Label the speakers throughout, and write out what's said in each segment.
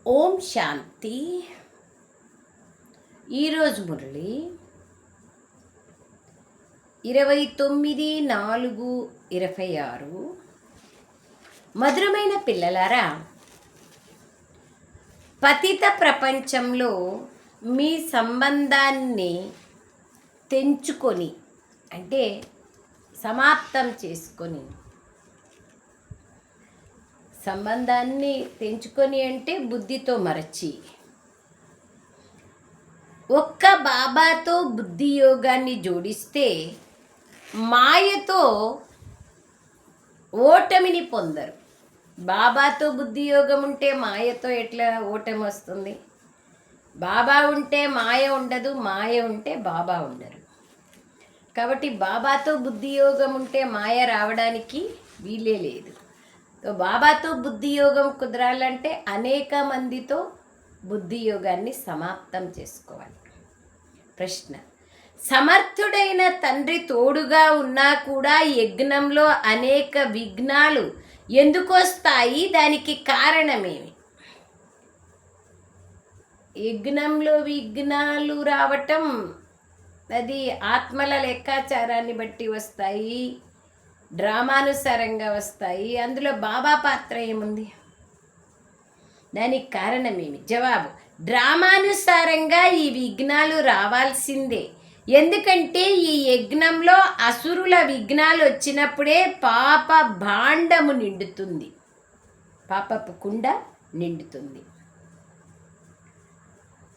Speaker 1: ఓం శాంతి. ఈరోజు మురళి 29/4/26. మధురమైన పిల్లలారా, పతిత ప్రపంచంలో మీ సంబంధాన్ని తెంచుకొని అంటే సమాప్తం చేసుకొని, సంబంధాన్ని తెంచుకొని అంటే బుద్ధితో మరచి ఒక్క బాబాతో బుద్ధి యోగాన్ని జోడిస్తే మాయతో ఓటమిని పొందరు. బాబాతో బుద్ధి యోగం ఉంటే మాయతో ఎట్లా ఓటమి వస్తుంది? బాబా ఉంటే మాయ ఉండదు, మాయ ఉంటే బాబా ఉండరు. కాబట్టి బాబాతో బుద్ధి యోగం ఉంటే మాయ రావడానికి వీలే లేదు. బాబాతో బుద్ధి యోగం కుదరాలంటే అనేక మందితో బుద్ధి యోగాన్ని సమాప్తం చేసుకోవాలి. ప్రశ్న: సమర్థుడైన తండ్రి తోడుగా ఉన్నా కూడా యజ్ఞంలో అనేక విఘ్నాలు ఎందుకు వస్తాయి? దానికి కారణమేమి? యజ్ఞంలో విఘ్నాలు రావటం అది ఆత్మల లెక్కాచారాన్ని బట్టి వస్తాయి, డ్రామానుసారంగా వస్తాయి. అందులో బాబా పాత్ర ఏముంది? దానికి కారణమేమి? జవాబు: డ్రామానుసారంగా ఈ విఘ్నాలు రావాల్సిందే. ఎందుకంటే ఈ యజ్ఞంలో అసురుల విఘ్నాలు వచ్చినప్పుడే పాప భాండము నిండుతుంది, పాపపు కుండ నిండుతుంది.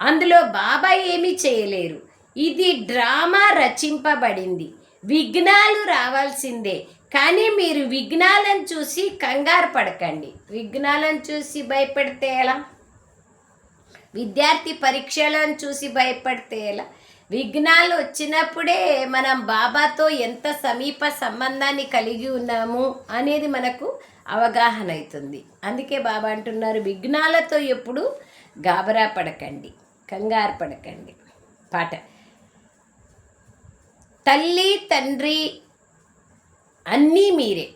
Speaker 1: అందులో బాబా ఏమీ చేయలేరు. ఇది డ్రామా రచింపబడింది. విఘ్నాలు రావాల్సిందే. కానీ మీరు విఘ్నాలను చూసి కంగారు పడకండి. విఘ్నాలను చూసి భయపడితే ఎలా? విద్యార్థి పరీక్షలను చూసి భయపడితే ఎలా? విఘ్నాలు వచ్చినప్పుడే మనం బాబాతో ఎంత సమీప సంబంధాన్ని కలిగి ఉన్నాము అనేది మనకు అవగాహన అవుతుంది. అందుకే బాబా అంటున్నారు, విఘ్నాలతో ఎప్పుడు గాబరా పడకండి, కంగారు పడకండి. పాట: తల్లి తండ్రి అన్నీ మీరే.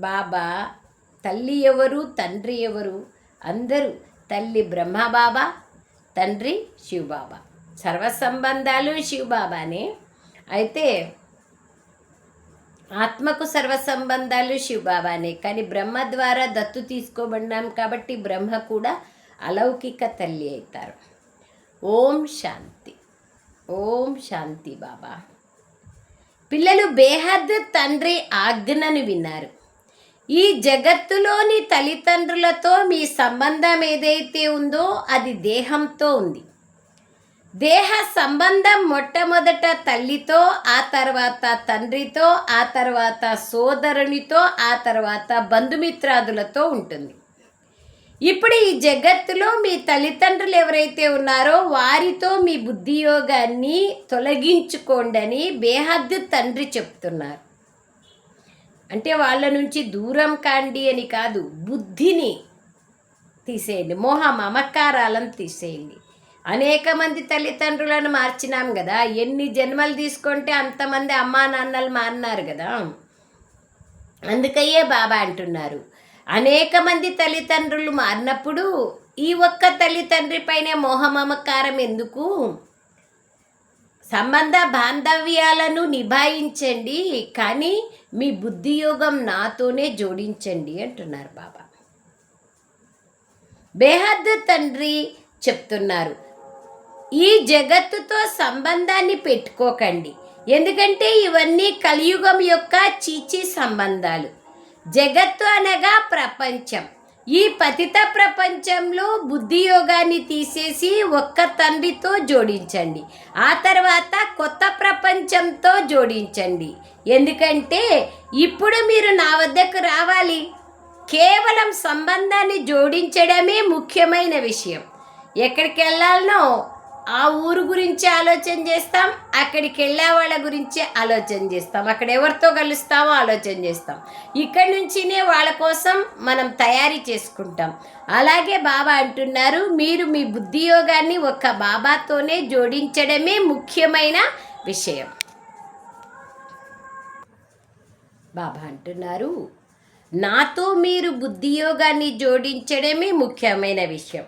Speaker 1: బాబా తల్లి ఎవరు, తండ్రి ఎవరు? అందరూ. తల్లి బ్రహ్మబాబా, తండ్రి శివబాబా. సర్వ సంబంధాలు శివబాబానే. అయితే ఆత్మకు సర్వ సంబంధాలు శివబాబానే. కానీ బ్రహ్మ ద్వారా దత్తు తీసుకోబడినాం కాబట్టి బ్రహ్మ కూడా అలౌకిక తల్లి అవుతారు. ఓం శాంతి. ఓం శాంతి. బాబా పిల్లలు బేహద్ తండ్రి ఆజ్ఞను విన్నారు. ఈ జగత్తులోని తల్లిదండ్రులతో మీ సంబంధం ఏదైతే ఉందో అది దేహంతో ఉంది. దేహ సంబంధం మొట్టమొదట తల్లితో, ఆ తర్వాత తండ్రితో, ఆ తర్వాత సోదరునితో, ఆ తర్వాత బంధుమిత్రాదులతో ఉంటుంది. ఇప్పుడు ఈ జగత్తులో మీ తల్లిదండ్రులు ఎవరైతే ఉన్నారో వారితో మీ బుద్ధి యోగాన్ని తొలగించుకోండని బేహద్దు తండ్రి చెప్తున్నారు. అంటే వాళ్ళ నుంచి దూరం కాండి అని కాదు, బుద్ధిని తీసేయండి, మోహ మమకారాలను తీసేయండి. అనేక మంది తల్లిదండ్రులను మార్చినాం కదా, ఎన్ని జన్మలు తీసుకుంటే అంతమంది అమ్మా నాన్నలు మారినారు కదా. అందుకయ్యే బాబా అంటున్నారు, అనేక మంది తల్లిదండ్రులు మారినప్పుడు ఈ ఒక్క తల్లిదండ్రి పైనే మోహమమకారం ఎందుకు? సంబంధ బాంధవ్యాలను నిభాయించండి, కానీ మీ బుద్ధి యోగం నాతోనే జోడించండి అంటున్నారు బాబా. బేహద్ తండ్రి చెప్తున్నారు, ఈ జగత్తుతో సంబంధాన్ని పెట్టుకోకండి. ఎందుకంటే ఇవన్నీ కలియుగం యొక్క చీచీ సంబంధాలు. జగత్తు అనగా ప్రపంచం. ఈ పతిత ప్రపంచంలో బుద్ధి యోగాన్ని తీసేసి ఒక్క తండ్రితో జోడించండి, ఆ తర్వాత కొత్త ప్రపంచంతో జోడించండి. ఎందుకంటే ఇప్పుడు మీరు నా వద్దకు రావాలి. కేవలం సంబంధాన్ని జోడించడమే ముఖ్యమైన విషయం. ఎక్కడికి వెళ్ళాలనో ఆ ఊరు గురించి ఆలోచన చేస్తాం, అక్కడికి వెళ్ళే వాళ్ళ గురించి ఆలోచన చేస్తాం, అక్కడ ఎవరితో కలుస్తామో ఆలోచన చేస్తాం. ఇక్కడి నుంచినే వాళ్ళ కోసం మనం తయారీ చేసుకుంటాం. అలాగే బాబా అంటున్నారు, మీరు మీ బుద్ధి యోగాన్ని ఒక్క బాబాతోనే జోడించడమే ముఖ్యమైన విషయం. బాబా అంటున్నారు, నాతో మీరు బుద్ధియోగాన్ని జోడించడమే ముఖ్యమైన విషయం.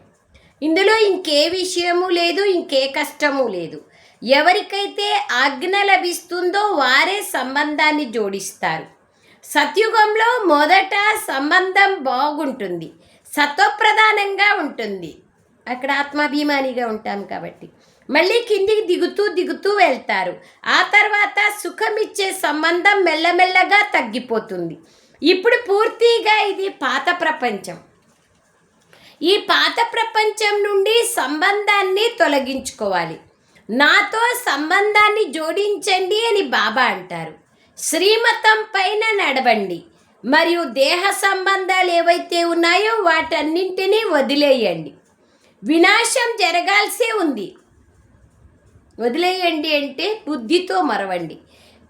Speaker 1: ఇందులో ఇంకే విషయము లేదు, ఇంకే కష్టము లేదు. ఎవరికైతే ఆజ్ఞ లభిస్తుందో వారే సంబంధాన్ని జోడిస్తారు. సత్యుగంలో మొదట సంబంధం బాగుంటుంది, సత్వప్రధానంగా ఉంటుంది. అక్కడ ఆత్మాభిమానిగా ఉంటాం కాబట్టి మళ్ళీ కిందికి దిగుతూ దిగుతూ వెళ్తారు. ఆ తర్వాత సుఖమిచ్చే సంబంధం మెల్లమెల్లగా తగ్గిపోతుంది. ఇప్పుడు పూర్తిగా ఇది పాత ప్రపంచం. ఈ పాత ప్రపంచం నుండి సంబంధాన్ని తొలగించుకోవాలి. నాతో సంబంధాన్ని జోడించండి అని బాబా అంటారు. శ్రీమతం పైన నడవండి మరియు దేహ సంబంధాలు ఏవైతే ఉన్నాయో వాటన్నింటినీ వదిలేయండి. వినాశం జరగాల్సే ఉంది. వదిలేయండి అంటే బుద్ధితో మరవండి.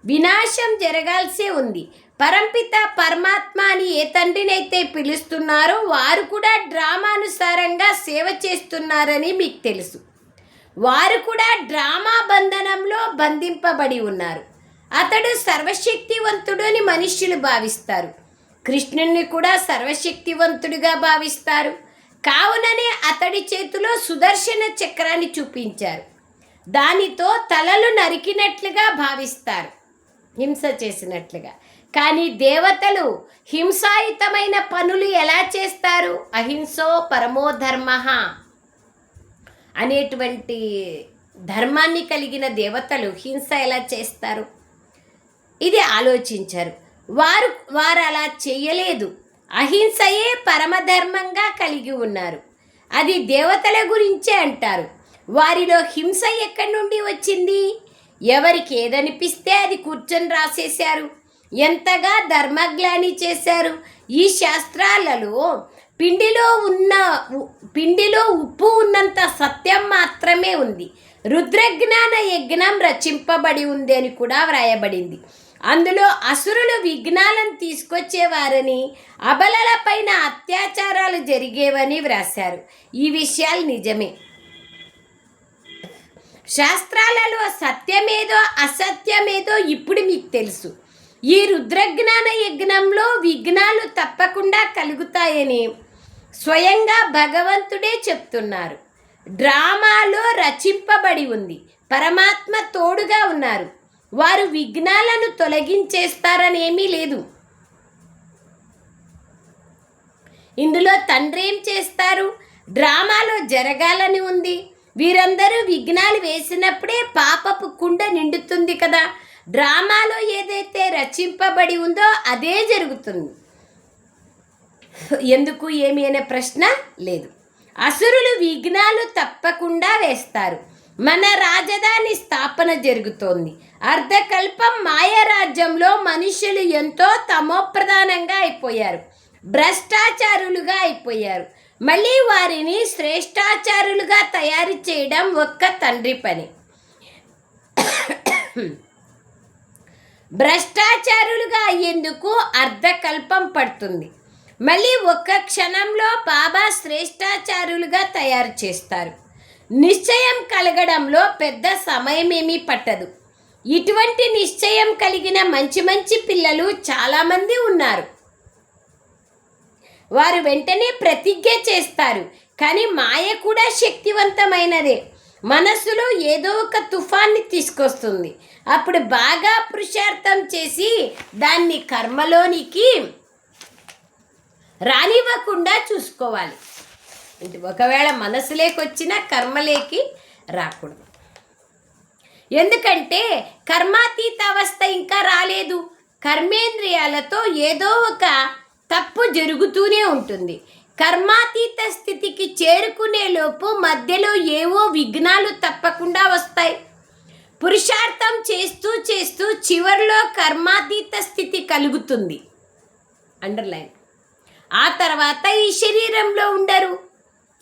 Speaker 1: వినాశం జరగాల్సే ఉంది. పరంపిత పరమాత్మ అని ఏ తండ్రినైతే పిలుస్తున్నారో వారు కూడా డ్రామానుసారంగా సేవ చేస్తున్నారని మీకు తెలుసు. వారు కూడా డ్రామా బంధనంలో బంధింపబడి ఉన్నారు. అతడు సర్వశక్తివంతుడు అని మనుష్యులు భావిస్తారు. కృష్ణుణ్ణి కూడా సర్వశక్తివంతుడిగా భావిస్తారు. కావుననే అతడి చేతిలో సుదర్శన చక్రాన్ని చూపించారు. దానితో తలలు నరికినట్లుగా భావిస్తారు, హింస చేసినట్లుగా. కానీ దేవతలు హింసాయుతమైన పనులు ఎలా చేస్తారు? అహింసో పరమో ధర్మ అనేటువంటి ధర్మాన్ని కలిగిన దేవతలు హింస ఎలా చేస్తారు? ఇది ఆలోచించారు. వారు అలా చేయలేదు. అహింసయే పరమధర్మంగా కలిగి ఉన్నారు. అది దేవతల గురించే అంటారు. వారిలో హింస ఎక్కడి నుండి వచ్చింది? ఎవరికి ఏదనిపిస్తే అది కూర్చొని రాసేశారు. ఎంతగా ధర్మగ్లాని చేశారు. ఈ శాస్త్రాలలో పిండిలో ఉప్పు ఉన్నంత సత్యం మాత్రమే ఉంది. రుద్రజ్ఞాన యజ్ఞం రచింపబడి ఉంది అని కూడా వ్రాయబడింది. అందులో అసురులు విఘ్నాలను తీసుకొచ్చేవారని, అబలలపైన అత్యాచారాలు జరిగేవని వ్రాశారు. ఈ విషయాలు నిజమే. శాస్త్రాలలో సత్యమేదో అసత్యమేదో ఇప్పుడు మీకు తెలుసు. ఈ రుద్రజ్ఞాన యజ్ఞంలో విఘ్నాలు తప్పకుండా కలుగుతాయని స్వయంగా భగవంతుడే చెప్తున్నారు. డ్రామాలో రచింపబడి ఉంది. పరమాత్మ తోడుగా ఉన్నారు. వారు విఘ్నాలను తొలగించేస్తారని ఏమీ లేదు. ఇందులో తండ్రి ఏం చేస్తారు? డ్రామాలో జరగాలని ఉంది. వీరందరూ విఘ్నాలు వేసినప్పుడే పాపపు కుండ నిండుతుంది కదా. డ్రామాలో ఏదైతే రచింపబడి ఉందో అదే జరుగుతుంది. ఎందుకు ఏమి అనే ప్రశ్న లేదు. అసురులు విఘ్నాలు తప్పకుండా వేస్తారు. మన రాజధాని స్థాపన జరుగుతోంది. అర్ధకల్పం మాయరాజ్యంలో మనుషులు ఎంతో తమోప్రధానంగా అయిపోయారు, భ్రష్టాచారులుగా అయిపోయారు. మళ్ళీ వారిని శ్రేష్టాచారులుగా తయారు చేయడం ఒక్క తండ్రి పని. భ్రష్టాచారులుగా అయ్యేందుకు అర్ధకల్పం పడుతుంది. మళ్ళీ ఒక్క క్షణంలో బాబా శ్రేష్టాచారులుగా తయారు చేస్తారు. నిశ్చయం కలగడంలో పెద్ద సమయం ఏమీ పట్టదు. ఇటువంటి నిశ్చయం కలిగిన మంచి మంచి పిల్లలు చాలామంది ఉన్నారు. వారు వెంటనే ప్రతిజ్ఞ చేస్తారు. కానీ మాయ కూడా శక్తివంతమైనదే. మనస్సులో ఏదో ఒక తుఫాన్ని తీసుకొస్తుంది. అప్పుడు బాగా పురుషార్థం చేసి దాన్ని కర్మలోనికి రానివ్వకుండా చూసుకోవాలి. ఒకవేళ మనసులోకి వచ్చినా కర్మలేకి రాకూడదు. ఎందుకంటే కర్మాతీత అవస్థ ఇంకా రాలేదు. కర్మేంద్రియాలతో ఏదో ఒక తప్పు జరుగుతూనే ఉంటుంది. కర్మాతీత స్థితికి చేరుకునే లోపు మధ్యలో ఏవో విఘ్నాలు తప్పకుండా వస్తాయి. పురుషార్థం చేస్తూ చేస్తూ చివరిలో కర్మాతీత స్థితి కలుగుతుంది. అండర్లైన్. ఆ తర్వాత ఈ శరీరంలో ఉండరు.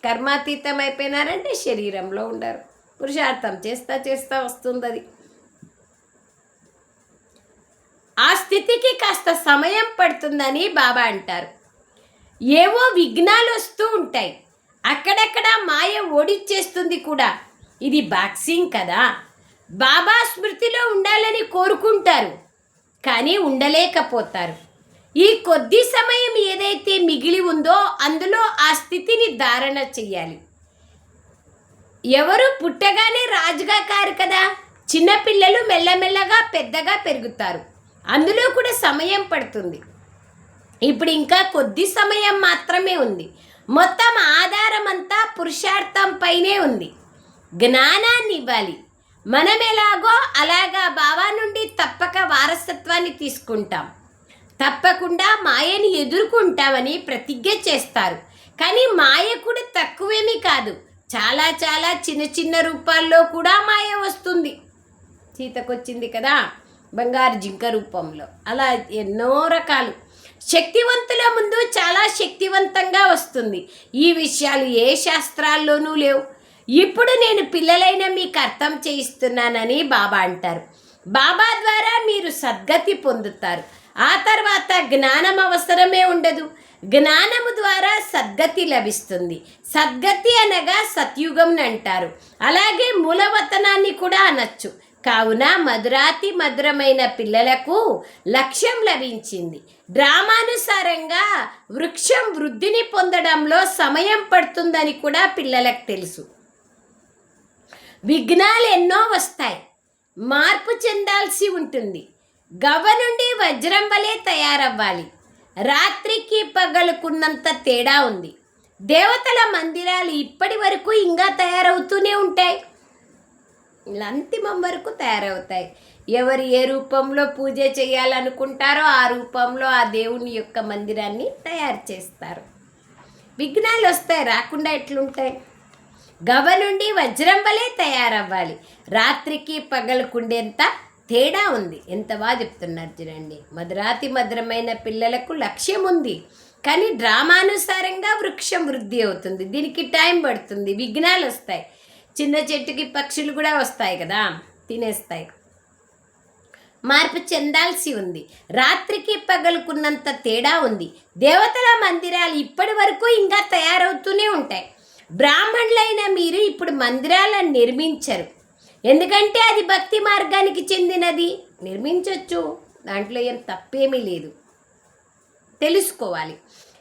Speaker 1: కర్మాతీతం అయిపోయినారంటే శరీరంలో ఉండరు. పురుషార్థం చేస్తా చేస్తా వస్తుంది అది. ఆ స్థితికి కాస్త సమయం పడుతుందని బాబా అంటారు. ఏవో విఘ్నాలు వస్తూ ఉంటాయి. అక్కడక్కడ మాయ ఓడిచ్చేస్తుంది కూడా. ఇది బాక్సింగ్ కదా. బాబా స్మృతిలో ఉండాలని కోరుకుంటారు, కానీ ఉండలేకపోతారు. ఈ కొద్ది సమయం ఏదైతే మిగిలి ఉందో అందులో ఆ స్థితిని ధారణ చెయ్యాలి. ఎవరు పుట్టగానే రాజుగా కారు కదా, చిన్నపిల్లలు మెల్లమెల్లగా పెద్దగా పెరుగుతారు. అందులో కూడా సమయం పడుతుంది. ఇప్పుడు ఇంకా కొద్ది సమయం మాత్రమే ఉంది. మొత్తం ఆధారం అంతా పురుషార్థం పైనే ఉంది. జ్ఞానాన్ని ఇవ్వాలి. మనం ఎలాగో అలాగా బాబా నుండి తప్పక వారసత్వాన్ని తీసుకుంటాం. తప్పకుండా మాయని ఎదుర్కొంటామని ప్రతిజ్ఞ చేస్తారు. కానీ మాయ కూడా తక్కువేమీ కాదు. చాలా చాలా చిన్న చిన్న రూపాల్లో కూడా మాయ వస్తుంది. సీతకొచ్చింది కదా బంగారు జింక రూపంలో. అలా ఎన్నో రకాలు. శక్తివంతుల ముందు చాలా శక్తివంతంగా వస్తుంది. ఈ విషయాలు ఏ శాస్త్రాల్లోనూ లేవు. ఇప్పుడు నేను పిల్లలైన మీకు అర్థం చేయిస్తున్నానని బాబా అంటారు. బాబా ద్వారా మీరు సద్గతి పొందుతారు. ఆ తర్వాత జ్ఞానం అవసరమే ఉండదు. జ్ఞానము ద్వారా సద్గతి లభిస్తుంది. సద్గతి అనగా సత్యుగం అంటారు. అలాగే మూలవతనాన్ని కూడా అనొచ్చు. కావున మధురాతి మధురమైన పిల్లలకు లక్ష్యం లభించింది. డ్రామానుసారంగా వృక్షం వృద్ధిని పొందడంలో సమయం పడుతుందని కూడా పిల్లలకు తెలుసు. విఘ్నాలు ఎన్నో వస్తాయి. మార్పు చెందాల్సి ఉంటుంది. గవ్వ నుండి వజ్రం వలె తయారవ్వాలి. రాత్రికి పగలుకున్నంత తేడా ఉంది. దేవతల మందిరాలు ఇప్పటి వరకు ఇంకా తయారవుతూనే ఉంటాయి. అంతిమం వరకు తయారవుతాయి. ఎవరు ఏ రూపంలో పూజ చేయాలనుకుంటారో ఆ రూపంలో ఆ దేవుని యొక్క మందిరాన్ని తయారు చేస్తారు. విఘ్నాలు వస్తాయి, రాకుండా ఎట్లుంటాయి? గవ్వ నుండి వజ్రం వలె తయారవ్వాలి. రాత్రికి పగలుకుండేంత తేడా ఉంది. ఎంత బాగా చెప్తున్నారు చూడండి. మధురాతి మధురమైన పిల్లలకు లక్ష్యం ఉంది, కానీ డ్రామానుసారంగా వృక్షం వృద్ధి అవుతుంది. దీనికి టైం పడుతుంది. విఘ్నాలు వస్తాయి. చిన్న చెట్టుకి పక్షులు కూడా వస్తాయి కదా, తినేస్తాయి. మార్పు చెందాల్సి ఉంది. రాత్రికి పగలుకున్నంత తేడా ఉంది. దేవతల మందిరాలు ఇప్పటి వరకు ఇంకా తయారవుతూనే ఉంటాయి. బ్రాహ్మణులైన మీరు ఇప్పుడు మందిరాలను నిర్మించరు. ఎందుకంటే అది భక్తి మార్గానికి చెందినది. నిర్మించవచ్చు, దాంట్లో ఏం తప్పేమీ లేదు. తెలుసుకోవాలి.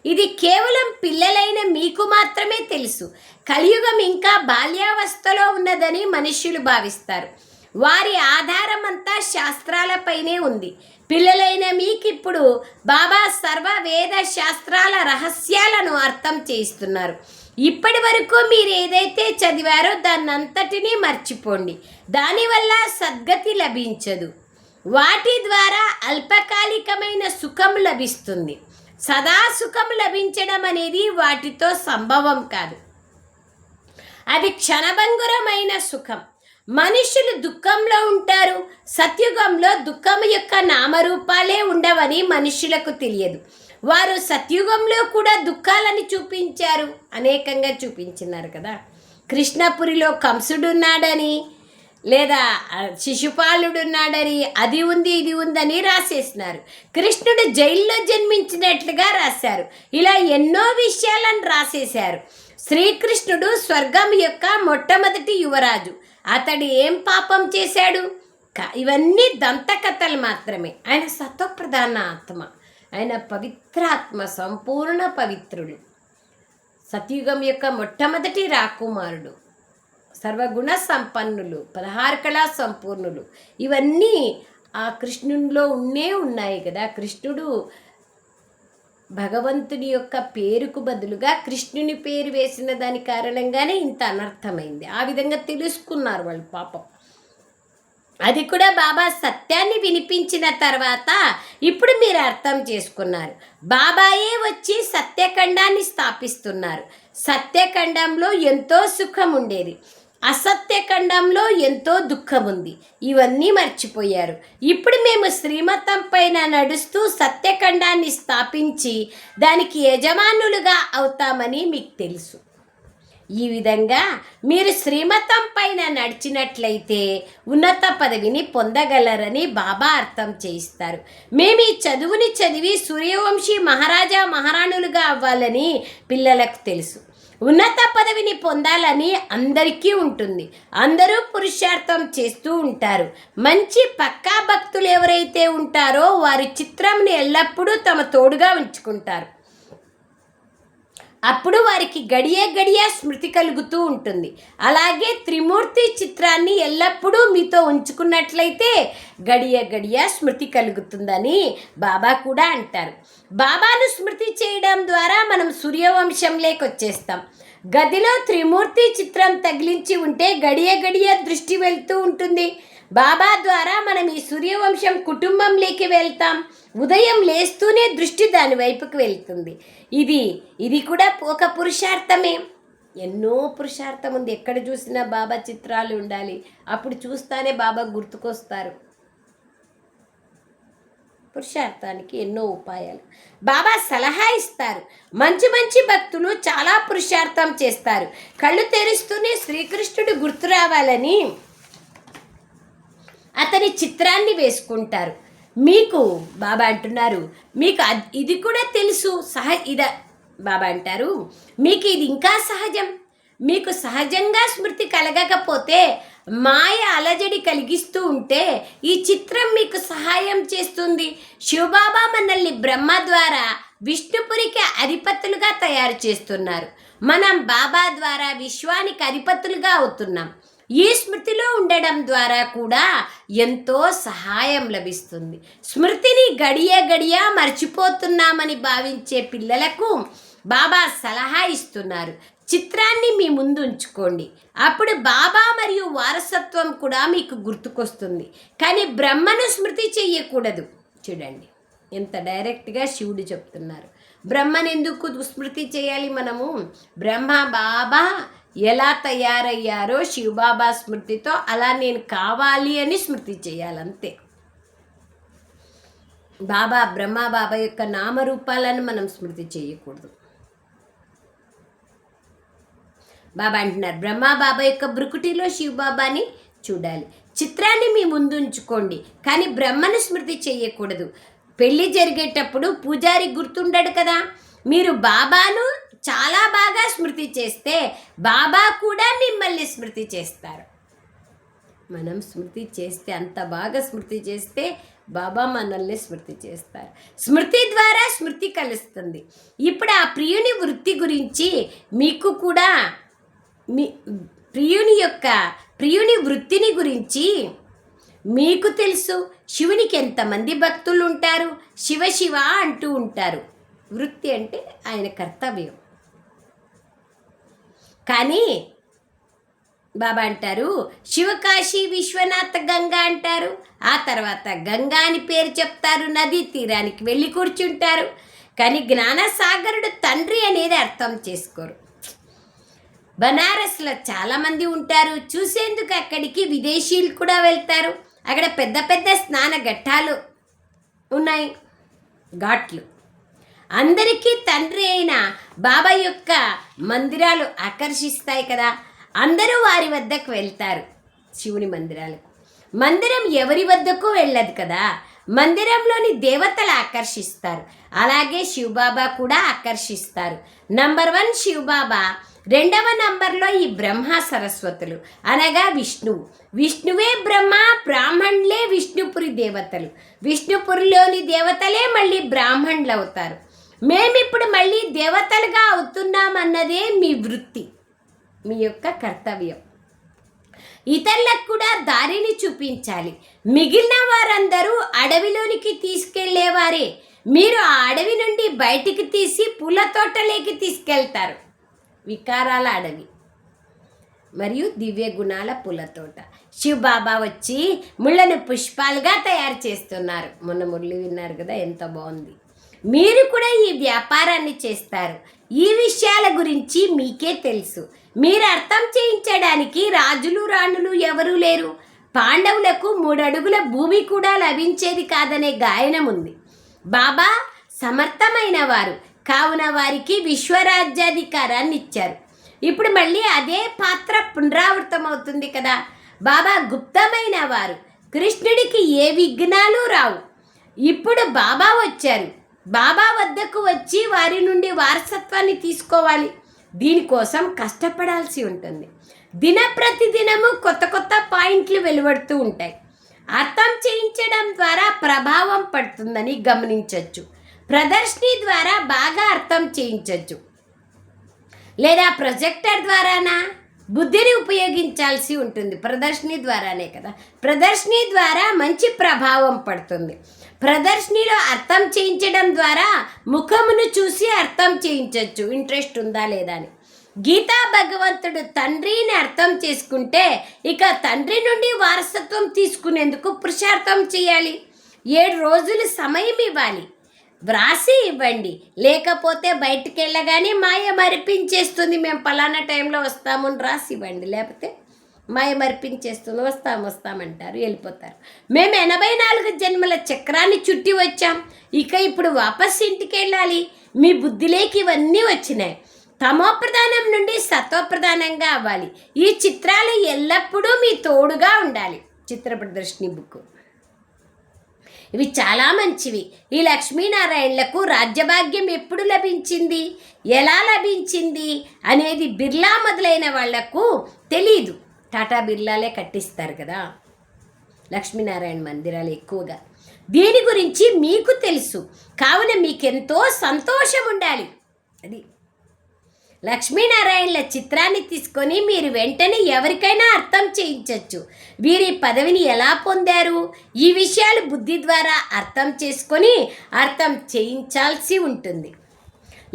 Speaker 1: ఇది కేవలం పిల్లలైన మీకు మాత్రమే తెలుసు. కలియుగం ఇంకా బాల్యావస్థలో ఉన్నదని మనుష్యులు భావిస్తారు. వారి ఆధారం అంతా శాస్త్రాలపైనే ఉంది. పిల్లలైన మీకు ఇప్పుడు బాబా సర్వ వేద శాస్త్రాల రహస్యాలను అర్థం చేయిస్తున్నారు. ఇప్పటి వరకు మీరు ఏదైతే చదివారో దాన్నంతటినీ మర్చిపోండి. దానివల్ల సద్గతి లభించదు. వాటి ద్వారా అల్పకాలికమైన సుఖం లభిస్తుంది. సదా సుఖం లభించడం అనేది వాటితో సంభవం కాదు. అది క్షణభంగురమైన సుఖం. మనుషులు దుఃఖంలో ఉంటారు. సత్యుగంలో దుఃఖం యొక్క నామరూపాలే ఉండవని మనుషులకు తెలియదు. వారు సత్యుగంలో కూడా దుఃఖాలని చూపించారు, అనేకంగా చూపించినారు కదా. కృష్ణపురిలో కంసుడున్నాడని, లేదా శిశుపాలుడున్నాడని, అది ఉంది ఇది ఉందని రాసేసినారు. కృష్ణుడు జైల్లో జన్మించినట్లుగా రాశారు. ఇలా ఎన్నో విషయాలను రాసేశారు. శ్రీకృష్ణుడు స్వర్గం యొక్క మొట్టమొదటి యువరాజు. అతడు ఏం పాపం చేశాడు? ఇవన్నీ దంతకథలు మాత్రమే. ఆయన సత్వప్రధాన ఆత్మ, ఆయన పవిత్రాత్మ, సంపూర్ణ పవిత్రుడు. సత్యుగం యొక్క మొట్టమొదటి రాకుమారుడు, సర్వగుణ సంపన్నులు, 16 కళా సంపూర్ణులు. ఇవన్నీ ఆ కృష్ణునిలో ఉన్నాయి కదా. కృష్ణుడు భగవంతుని యొక్క పేరుకు బదులుగా కృష్ణుని పేరు వేసిన దాని కారణంగానే ఇంత అనర్థమైంది. ఆ విధంగా తెలుసుకున్నారు వాళ్ళు పాపం. అది కూడా బాబా సత్యాన్ని వినిపించిన తర్వాత ఇప్పుడు మీరు అర్థం చేసుకున్నారు. బాబాయే వచ్చి సత్యఖండాన్ని స్థాపిస్తున్నారు. సత్యఖండంలో ఎంతో సుఖం ఉండేది, అసత్యఖండంలో ఎంతో దుఃఖం ఉంది. ఇవన్నీ మర్చిపోయారు. ఇప్పుడు మేము శ్రీమతం పైన నడుస్తూ సత్యఖండాన్ని స్థాపించి దానికి యజమానులుగా అవుతామని మీకు తెలుసు. ఈ విధంగా మీరు శ్రీమతం పైన నడిచినట్లయితే ఉన్నత పదవిని పొందగలరని బాబా అర్థం చేయిస్తారు. మేము ఈ చదువుని చదివి సూర్యవంశీ మహారాజా మహారాణులుగా అవ్వాలని పిల్లలకు తెలుసు. ఉన్నత పదవిని పొందాలని అందరికీ ఉంటుంది. అందరూ పురుషార్థం చేస్తూ ఉంటారు. మంచి పక్కా భక్తులు ఎవరైతే ఉంటారో వారి చిత్రంని ఎల్లప్పుడూ తమ తోడుగా ఉంచుకుంటారు. అప్పుడు వారికి గడియ స్మృతి కలుగుతూ ఉంటుంది. అలాగే త్రిమూర్తి చిత్రాన్ని ఎల్లప్పుడూ మీతో ఉంచుకున్నట్లయితే గడియ స్మృతి కలుగుతుందని బాబా కూడా అంటారు. బాబాను స్మృతి చేయడం ద్వారా మనం సూర్యవంశంలోకి వచ్చేస్తాం. గదిలో త్రిమూర్తి చిత్రం తగిలించి ఉంటే గడియ దృష్టి వెళ్తూ ఉంటుంది. బాబా ద్వారా మనం ఈ సూర్యవంశం కుటుంబంలోకి వెళ్తాం. ఉదయం లేస్తూనే దృష్టి దాని వైపుకి వెళ్తుంది. ఇది కూడా ఒక పురుషార్థమే. ఎన్నో పురుషార్థం ఉంది. ఎక్కడ చూసినా బాబా చిత్రాలు ఉండాలి. అప్పుడు చూస్తానే బాబా గుర్తుకొస్తారు. పురుషార్థానికి ఎన్నో ఉపాయాలు బాబా సలహా ఇస్తారు. మంచి భక్తులు చాలా పురుషార్థం చేస్తారు. కళ్ళు తెరుస్తూనే శ్రీకృష్ణుడు గుర్తు రావాలని అతని చిత్రాన్ని వేసుకుంటారు. మీకు బాబా అంటున్నారు, మీకు ఇది కూడా తెలుసు బాబా అంటారు, మీకు ఇది ఇంకా సహజం. మీకు సహజంగా స్మృతి కలగకపోతే మాయ అలజడి కలిగిస్తూ ఉంటే ఈ చిత్రం మీకు సహాయం చేస్తుంది. శివబాబా మనల్ని బ్రహ్మ ద్వారా విష్ణుపురికి అధిపతులుగా తయారు చేస్తున్నారు. మనం బాబా ద్వారా విశ్వానికి అధిపతులుగా అవుతున్నాం. ఈ స్మృతిలో ఉండడం ద్వారా కూడా ఎంతో సహాయం లభిస్తుంది. స్మృతిని గడియ మర్చిపోతున్నామని భావించే పిల్లలకు బాబా సలహా ఇస్తున్నారు. చిత్రాన్ని మీ ముందు ఉంచుకోండి. అప్పుడు బాబా మరియు వారసత్వం కూడా మీకు గుర్తుకొస్తుంది. కానీ బ్రహ్మను స్మృతి చెయ్యకూడదు. చూడండి ఎంత డైరెక్ట్గా శివుడు చెప్తున్నారు. బ్రహ్మను ఎందుకు స్మృతి చేయాలి? మనము బ్రహ్మ బాబా ఎలా తయారయ్యారో శివబాబా స్మృతితో అలా నేను కావాలి అని స్మృతి చేయాలంతే. బ్రహ్మ బాబా యొక్క నామరూపాలను మనం స్మృతి చేయకూడదు. బాబా అంటున్నారు, బ్రహ్మ బాబా యొక్క బ్రుకుటిలో శివబాబాని చూడాలి. చిత్రాన్ని మీ ముందు ఉంచుకోండి, కానీ బ్రహ్మను స్మృతి చేయకూడదు. పెళ్లి జరిగేటప్పుడు పూజారి గుర్తుండడు కదా. మీరు బాబాను చాలా బాగా స్మృతి చేస్తే బాబా కూడా మిమ్మల్ని స్మృతి చేస్తారు. మనం స్మృతి చేస్తే, అంత బాగా స్మృతి చేస్తే బాబా మనల్ని స్మృతి చేస్తారు. స్మృతి ద్వారా స్మృతి కలుస్తుంది. ఇప్పుడు ఆ ప్రియుని వృత్తి గురించి మీకు కూడా, మీ ప్రియుని వృత్తిని గురించి మీకు తెలుసు. శివునికి ఎంతమంది భక్తులు ఉంటారు? శివ అంటూ ఉంటారు. వృత్తి అంటే ఆయన కర్తవ్యం. కానీ బాబా అంటారు, శివకాశి విశ్వనాథ గంగా అంటారు. ఆ తర్వాత గంగా అని పేరు చెప్తారు. నదీ తీరానికి వెళ్ళి కూర్చుంటారు. కానీ జ్ఞానసాగరుడు తండ్రి అనేది అర్థం చేసుకోరు. బనారస్లో చాలామంది ఉంటారు. చూసేందుకు అక్కడికి విదేశీయులు కూడా వెళ్తారు. అక్కడ పెద్ద స్నాన ఘట్టాలు ఉన్నాయి, ఘాట్లు. అందరికీ తండ్రి అయిన బాబా యొక్క మందిరాలు ఆకర్షిస్తాయి కదా. అందరూ వారి వద్దకు వెళ్తారు, శివుని మందిరాలకు. మందిరం ఎవరి వద్దకు వెళ్ళదు కదా. మందిరంలోని దేవతలు ఆకర్షిస్తారు. అలాగే శివబాబా కూడా ఆకర్షిస్తారు. నంబర్ 1 శివబాబా, 2వ నంబర్లో ఈ బ్రహ్మ సరస్వతులు అనగా విష్ణువే బ్రహ్మ, బ్రాహ్మణులే విష్ణుపురి దేవతలు. విష్ణుపురిలోని దేవతలే మళ్ళీ బ్రాహ్మణులు అవుతారు. మేమిప్పుడు మళ్ళీ దేవతలుగా అవుతున్నామన్నదే మీ వృత్తి, మీ యొక్క కర్తవ్యం. ఇతరులకు కూడా దారిని చూపించాలి. మిగిలిన వారందరూ అడవిలోనికి తీసుకెళ్లేవారే. మీరు ఆ అడవి నుండి బయటికి తీసి పూల తోటలోకి తీసుకెళ్తారు. వికారాల అడవి మరియు దివ్య గుణాల పూల తోట. శివబాబా వచ్చి ముళ్ళను పుష్పాలుగా తయారు చేస్తున్నారు. మొన్న మురళి విన్నారు కదా, ఎంత బాగుంది. మీరు కూడా ఈ వ్యాపారాన్ని చేస్తారు. ఈ విషయాల గురించి మీకే తెలుసు. మీరు అర్థం చేయించడానికి రాజులు రాణులు ఎవరూ లేరు. పాండవులకు 3 అడుగుల భూమి కూడా లభించేది కాదనే గాయనం ఉంది. బాబా సమర్థమైన వారు కావున వారికి విశ్వరాజ్యాధికారాన్ని ఇచ్చారు. ఇప్పుడు మళ్ళీ అదే పాత్ర పునరావృతం అవుతుంది కదా. బాబా గుప్తమైన వారు, కృష్ణుడికి ఏ విఘ్నాలు రావు. ఇప్పుడు బాబా వచ్చారు. బాబా వద్దకు వచ్చి వారి నుండి వారసత్వాన్ని తీసుకోవాలి. దీనికోసం కష్టపడాల్సి ఉంటుంది. ప్రతిదినము కొత్త కొత్త పాయింట్లు వెలువడుతూ ఉంటాయి. అర్థం చేయించడం ద్వారా ప్రభావం పడుతుందని గమనించవచ్చు. ప్రదర్శన ద్వారా బాగా అర్థం చేయించవచ్చు, లేదా ప్రొజెక్టర్ ద్వారానా బుద్ధిని ఉపయోగించాల్సి ఉంటుంది. ప్రదర్శన ద్వారానే కదా. ప్రదర్శన ద్వారా మంచి ప్రభావం పడుతుంది. ప్రదర్శనలో అర్థం చేయించడం ద్వారా ముఖమును చూసి అర్థం చేయించవచ్చు, ఇంట్రెస్ట్ ఉందా లేదా అని. గీతా భగవంతుడు తండ్రిని అర్థం చేసుకుంటే ఇక తండ్రి నుండి వారసత్వం తీసుకునేందుకు పురుషార్థం చేయాలి. 7 రోజులు సమయం ఇవ్వాలి, వ్రాసి ఇవ్వండి. లేకపోతే బయటికి వెళ్ళగానే మాయ మరిపించేస్తుంది, మేము పలానా టైంలో వస్తాము అని రాసి ఇవ్వండి. లేకపోతే మాయ మరిపించేస్తుంది, వస్తామంటారు, వెళ్ళిపోతారు. మేము 84 జన్మల చక్రాన్ని చుట్టి వచ్చాం, ఇక ఇప్పుడు వాపస్ ఇంటికి వెళ్ళాలి. మీ బుద్ధిలోకి ఇవన్నీ వచ్చినాయి. తమోప్రధానం నుండి సత్వప్రధానంగా అవ్వాలి. ఈ చిత్రాలు ఎల్లప్పుడూ మీ తోడుగా ఉండాలి. చిత్ర ప్రదర్శిని బుక్ ఇవి చాలా మంచివి. ఈ లక్ష్మీనారాయణలకు రాజ్యభాగ్యం ఎప్పుడు లభించింది, ఎలా లభించింది అనేది బిర్లా మొదలైన వాళ్లకు తెలీదు. టాటా బిర్లాలే కట్టిస్తారు కదా లక్ష్మీనారాయణ మందిరాలు ఎక్కువగా. దీని గురించి మీకు తెలుసు కావున మీకెంతో సంతోషం ఉండాలి. అది లక్ష్మీనారాయణల చిత్రాన్ని తీసుకొని మీరు వెంటనే ఎవరికైనా అర్థం చేయించవచ్చు. వీరి పదవిని ఎలా పొందారు, ఈ విషయాలు బుద్ధి ద్వారా అర్థం చేసుకొని అర్థం చేయించాల్సి ఉంటుంది.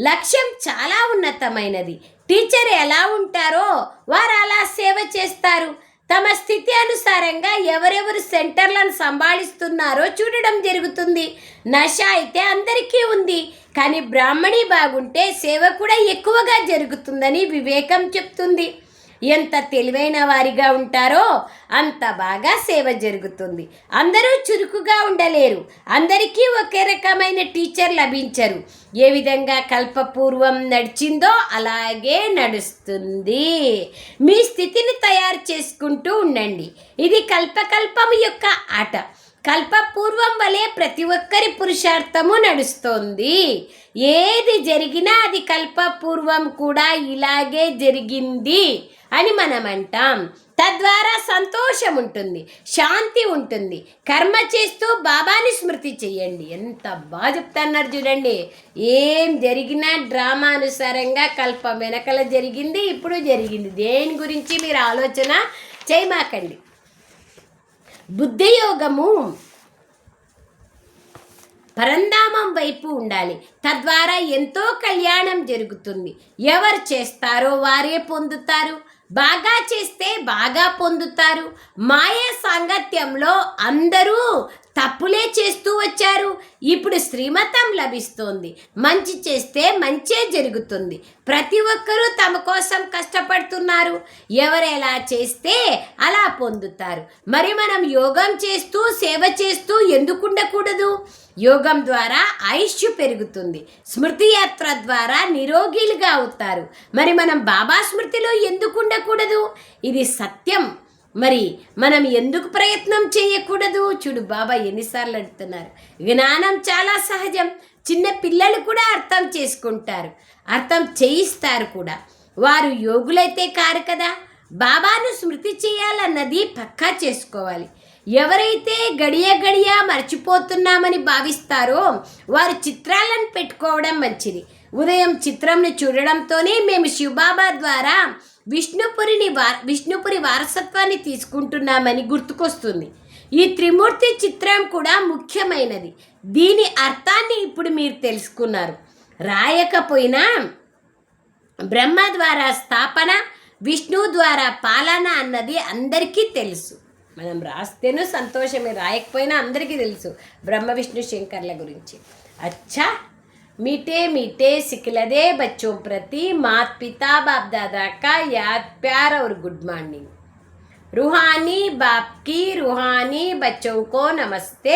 Speaker 1: లక్ష్యం చాలా ఉన్నతమైనది. టీచర్ ఎలా ఉంటారో వారు అలా సేవ చేస్తారు. తమ స్థితి అనుసారంగా ఎవరెవరు సెంటర్లను సంభాళిస్తున్నారో చూడడం జరుగుతుంది. నష అయితే అందరికీ ఉంది, కానీ బ్రాహ్మణి బాగుంటే సేవ కూడా ఎక్కువగా జరుగుతుందని వివేకం చెప్తుంది. ఎంత తెలివైన వారిగా ఉంటారో అంత బాగా సేవ జరుగుతుంది. అందరూ చురుకుగా ఉండలేరు, అందరికీ ఒకే రకమైన టీచర్ లభించరు. ఏ విధంగా కల్పపూర్వం నడిచిందో అలాగే నడుస్తుంది. మీ స్థితిని తయారు చేసుకుంటూ ఉండండి. ఇది కల్పకల్పం యొక్క ఆట. కల్పపూర్వం వలె ప్రతి ఒక్కరి పురుషార్థము నడుస్తోంది. ఏది జరిగినా అది కల్పపూర్వం కూడా ఇలాగే జరిగింది అని మనం అంటాం. తద్వారా సంతోషం ఉంటుంది, శాంతి ఉంటుంది. కర్మ చేస్తూ బాబాని స్మృతి చెయ్యండి. ఎంత బాగా చెప్తున్నారు చూడండి. ఏం జరిగినా డ్రామా అనుసారంగా కల్పం వెనకల జరిగింది, ఇప్పుడు జరిగింది. దేని గురించి మీరు ఆలోచన చేయమాకండి. బుద్ధియోగము పరంధామం వైపు ఉండాలి. తద్వారా ఎంతో కళ్యాణం జరుగుతుంది. ఎవరు చేస్తారో వారే పొందుతారు. బాగా చేస్తే బాగా పొందుతారు. మాయ సాంగత్యంలో అందరూ తప్పులే చేస్తూ వచ్చారు. ఇప్పుడు శ్రీమతం లభిస్తోంది. మంచి చేస్తే మంచే జరుగుతుంది. ప్రతి ఒక్కరూ తమ కోసం కష్టపడుతున్నారు. ఎవరు ఎలా చేస్తే అలా పొందుతారు. మరి మనం యోగం చేస్తూ సేవ చేస్తూ ఎందుకు ఉండకూడదు? యోగం ద్వారా ఆయుష్ పెరుగుతుంది. స్మృతి యాత్ర ద్వారా నిరోగిలుగా అవుతారు. మరి మనం బాబా స్మృతిలో ఎందుకు ఉండకూడదు? ఇది సత్యం. మరి మనం ఎందుకు ప్రయత్నం చేయకూడదు? చూడు బాబా ఎన్నిసార్లు అడుగుతున్నారు. జ్ఞానం చాలా సహజం. చిన్న పిల్లలు కూడా అర్థం చేసుకుంటారు, అర్థం చేయిస్తారు కూడా. వారు యోగులైతే కారు కదా. బాబాను స్మృతి చేయాలన్నది పక్కా చేసుకోవాలి. ఎవరైతే గడియ గడియ మర్చిపోతున్నామని భావిస్తారో వారు చిత్రాలను పెట్టుకోవడం మంచిది. ఉదయం చిత్రంను చూడడంతోనే మేము శివబాబా ద్వారా విష్ణుపురి వారసత్వాన్ని తీసుకుంటున్నామని గుర్తుకొస్తుంది. ఈ త్రిమూర్తి చిత్రం కూడా ముఖ్యమైనది. దీని అర్థాన్ని ఇప్పుడు మీరు తెలుసుకున్నారు. రాయకపోయినా బ్రహ్మ ద్వారా స్థాపన, విష్ణు ద్వారా పాలన అన్నది అందరికీ తెలుసు. మనం రాస్తేనూ సంతోషమే, రాయకపోయినా అందరికీ తెలుసు బ్రహ్మ విష్ణు శంకర్ల గురించి. అచ్చా मीठे मीठे सिखलदे बच्चों प्रति माता पिता बाप दादा का याद प्यार और गुड मॉर्निंग। रूहानी बाप की रूहानी बच्चों को नमस्ते।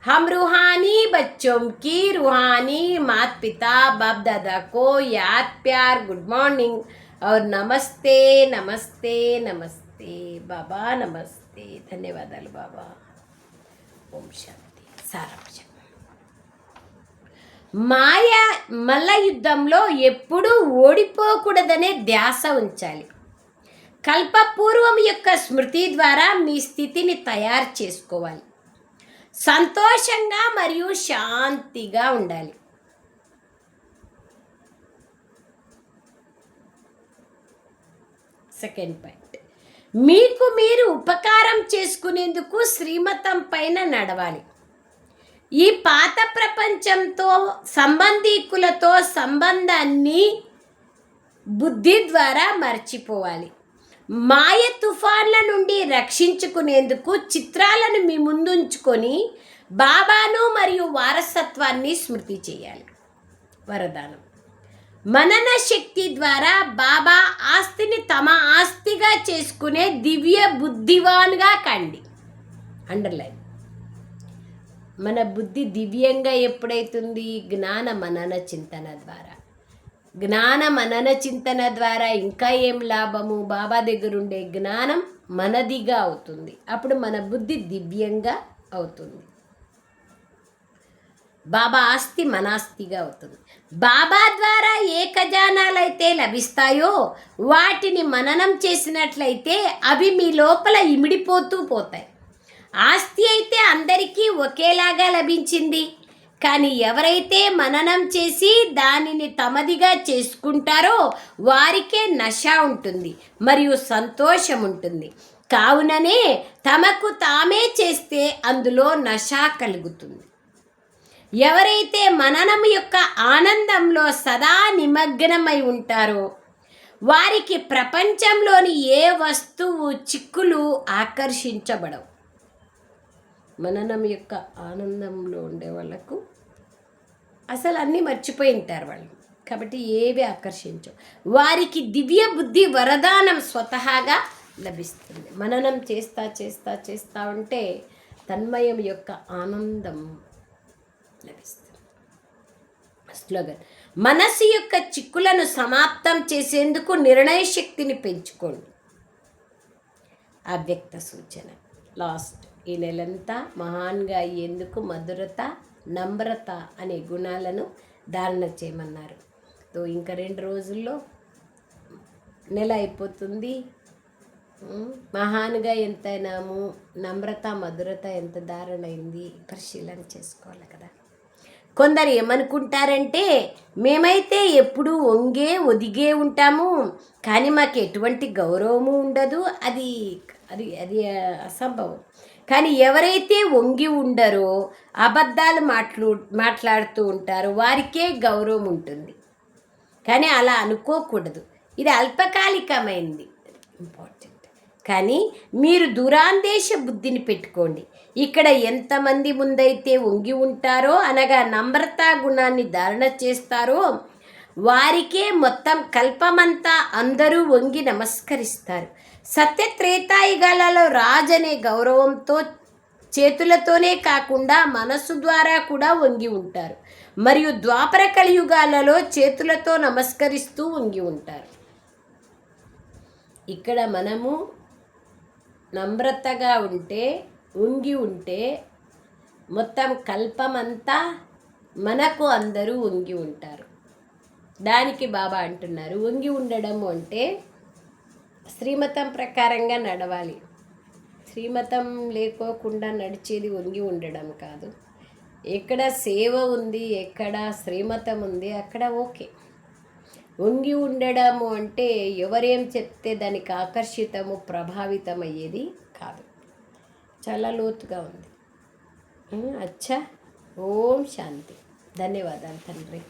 Speaker 1: हम रूहानी बच्चों की रूहानी माता पिता बाप दादा को याद प्यार गुड मॉर्निंग और नमस्ते नमस्ते नमस्ते बाबा, नमस्ते। धन्यवादाలు बाबा। ओम शांति। सारा మాయ మల్ల యుద్ధంలో ఎప్పుడూ ఓడిపోకూడదనే ధ్యాస ఉంచాలి. కల్పపూర్వం యొక్క స్మృతి ద్వారా మీ స్థితిని తయారు చేసుకోవాలి. సంతోషంగా మరియు శాంతిగా ఉండాలి. సెకండ్ పాయింట్, మీకు మీరు ఉపకారం చేసుకునేందుకు శ్రీమతం పైన నడవాలి. ఈ పాత ప్రపంచంతో సంబంధీకులతో సంబంధాన్ని బుద్ధి ద్వారా మర్చిపోవాలి. మాయ తుఫాన్ల నుండి రక్షించుకునేందుకు చిత్రాలను మీ ముందుంచుకొని బాబాను మరియు వారసత్వాన్ని స్మృతి చేయాలి. వరదానం, మనన శక్తి ద్వారా బాబా ఆస్తిని తమ ఆస్తిగా చేసుకునే దివ్య బుద్ధివాన్గా కండి. అండర్లైన్, మన బుద్ధి దివ్యంగా ఎప్పుడైతుంది? జ్ఞాన మనన చింతన ద్వారా. జ్ఞాన మనన చింతన ద్వారా ఇంకా ఏం లాభము? బాబా దగ్గర ఉండే జ్ఞానం మనదిగా అవుతుంది. అప్పుడు మన బుద్ధి దివ్యంగా అవుతుంది. బాబా ఆస్తి మన ఆస్తిగా అవుతుంది. బాబా ద్వారా ఏ ఖజానాలైతే లభిస్తాయో వాటిని మననం చేసినట్లయితే అవి మీ లోపల ఇమిడిపోతూ పోతాయి. ఆస్తి అయితే అందరికీ ఒకేలాగా లభించింది. కానీ ఎవరైతే మననం చేసి దానిని తమదిగా చేసుకుంటారో వారికే నశ ఉంటుంది మరియు సంతోషం ఉంటుంది. కావుననే తమకు తామే చేస్తే అందులో నశ కలుగుతుంది. ఎవరైతే మననం యొక్క ఆనందంలో సదా నిమగ్నమై ఉంటారో వారికి ప్రపంచంలోని ఏ వస్తువు చిక్కులు ఆకర్షించబడవు. మననం యొక్క ఆనందంలో ఉండే వాళ్ళకు అసలు అన్నీ మర్చిపోయి ఉంటారు వాళ్ళు, కాబట్టి ఏవి ఆకర్షించవు. వారికి దివ్య బుద్ధి వరదానం స్వతహాగా లభిస్తుంది. మననం చేస్తా చేస్తా చేస్తా ఉంటే తన్మయం యొక్క ఆనందం లభిస్తుంది. స్లోగన్, మనస్సు యొక్క చిక్కులను సమాప్తం చేసేందుకు నిర్ణయ శక్తిని పెంచుకోండి. అవ్యక్త సూచన, లాస్ట్, ఈ నెలంతా మహాన్గా అయ్యేందుకు మధురత, నమ్రత అనే గుణాలను ధారణ చేయమన్నారు. ఇంకా 2 రోజుల్లో నెల అయిపోతుంది. మహాన్గా ఎంతైనాము, నమ్రత మధురత ఎంత ధారణ అయింది పరిశీలన చేసుకోవాలి కదా. కొందరు ఏమనుకుంటారంటే మేమైతే ఎప్పుడూ ఒదిగే ఉంటాము కానీ మాకు ఎటువంటి గౌరవము ఉండదు. అది అది అది అసంభవం. కానీ ఎవరైతే వంగి ఉండరో అబద్ధాలు మాట్లాడుతూ ఉంటారో వారికే గౌరవం ఉంటుంది. కానీ అలా అనుకోకూడదు. ఇది అల్పకాలికమైంది, ఇంపార్టెంట్. కానీ మీరు దురాందేశ బుద్ధిని పెట్టుకోండి. ఇక్కడ ఎంతమంది ముందైతే వంగి ఉంటారో అనగా నమ్రతా గుణాన్ని ధారణ చేస్తారో వారికే మొత్తం కల్పమంతా అందరూ వంగి నమస్కరిస్తారు. సత్య త్రేతాయుగాలలో రాజు అనే గౌరవంతో చేతులతోనే కాకుండా మనస్సు ద్వారా కూడా వంగి ఉంటారు. మరియు ద్వాపర కలియుగాలలో చేతులతో నమస్కరిస్తూ వంగి ఉంటారు. ఇక్కడ మనము నమ్రతగా ఉంటే, వంగి ఉంటే మొత్తం కల్పమంతా మనకు అందరూ వంగి ఉంటారు. దానికి బాబా అంటున్నారు, వంగి ఉండడం అంటే శ్రీమతం ప్రకారంగా నడవాలి. శ్రీమతం లేకోకుండా నడిచేది వంగి ఉండడం కాదు. ఎక్కడ సేవ ఉంది, ఎక్కడ శ్రీమతం ఉంది అక్కడ ఓకే. వంగి ఉండడము అంటే ఎవరేం చెప్తే దానికి ఆకర్షితము ప్రభావితం అయ్యేది కాదు. చాలా లోతుగా ఉంది. అచ్చా, ఓం శాంతి. ధన్యవాదాలు తండ్రి.